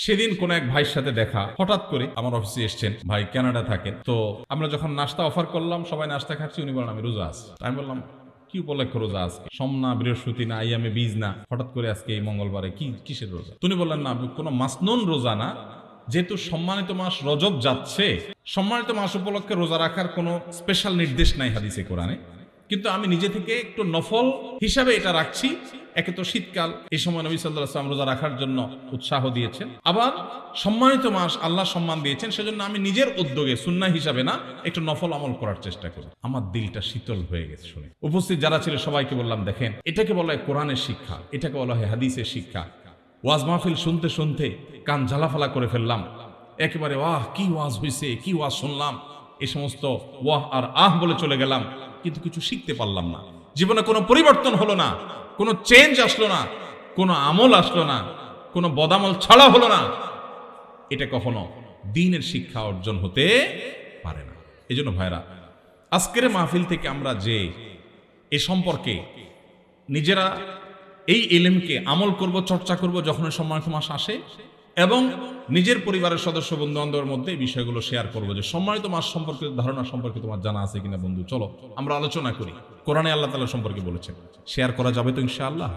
সেদিন কোন এক ভাইয়ের সাথে দেখা, হঠাৎ করে আমার অফিসে এসছেন, ভাই কানাডা থাকেন। তো আমরা যখন নাস্তা অফার করলাম, সবাই নাস্তা খাচ্ছি, উনি বলেন আমি রোজা আছি। আমি বললাম কি উপলক্ষে রোজা আজকে? সোম না, বৃহস্পতি না, আইয়ামে বীজ না, হঠাৎ করে আজকে এই মঙ্গলবারে কিসের রোজা? উনি বললেন না, কোনো মাসনুন রোজা না, যেহেতু সম্মানিত মাস রজব যাচ্ছে, সম্মানিত মাস উপলক্ষে রোজা রাখার কোনো স্পেশাল নির্দেশ নাই হাদিসে কোরআনে, কিন্তু আমি নিজে থেকে একটু নফল হিসাবে এটা রাখছি। একে তো শীতকাল, এই সময় নবী সাল্লাল্লাহু আলাইহি ওয়াসাল্লাম রোজা রাখার জন্য উৎসাহ দিয়েছেন, আবার সম্মানিত মাস, আল্লাহ সম্মান দিয়েছেন, সেজন্য আমি নিজের উদ্যোগে সুন্নাহ হিসাবে না, একটু নফল আমল করার চেষ্টা করি। আমার দিলটা শীতল হয়ে গেছে শুনে। উপস্থিত যারা ছিল সবাইকে বললাম, দেখেন, এটাকে বলা হয় কোরআনের শিক্ষা, এটাকে বলা হয় হাদিসের শিক্ষা। ওয়াজ মাহফিল শুনতে শুনতে কান ঝালাফালা করে ফেললাম, একেবারে ওয়াহ কি ওয়াজ হয়েছে, কি ওয়াজ শুনলাম, এই সমস্ত ওয়াহ আর আহ বলে চলে গেলাম, কিন্তু কিছু শিখতে পারলাম না। জীবনে কোনো পরিবর্তন হলো না, কোনো চেঞ্জ আসলো না, কোনো আমল আসলো না, কোনো বদামল ছাড়া হলো না। এটা কখনো দ্বীনের শিক্ষা অর্জন হতে পারে না। এই জন্য ভাইরা, আজকের মাহফিল থেকে আমরা যে এ সম্পর্কে নিজেরা এই ইলমকে আমল করব, চর্চা করব যখন সম্মানিত মাস আসে, এবং নিজের পরিবারের সদস্য বন্ধু বান্ধবের মধ্যে এই বিষয়গুলো শেয়ার করবো যে সম্মানিত মাস সম্পর্কে ধারণা সম্পর্কে তোমার জানা আছে কিনা বন্ধু, চলো আমরা আলোচনা করি। কোরআনে আল্লাহ তাআলা সম্পর্কে বলেছেন, শেয়ার করা যাবে তো ইনশাআল্লাহ।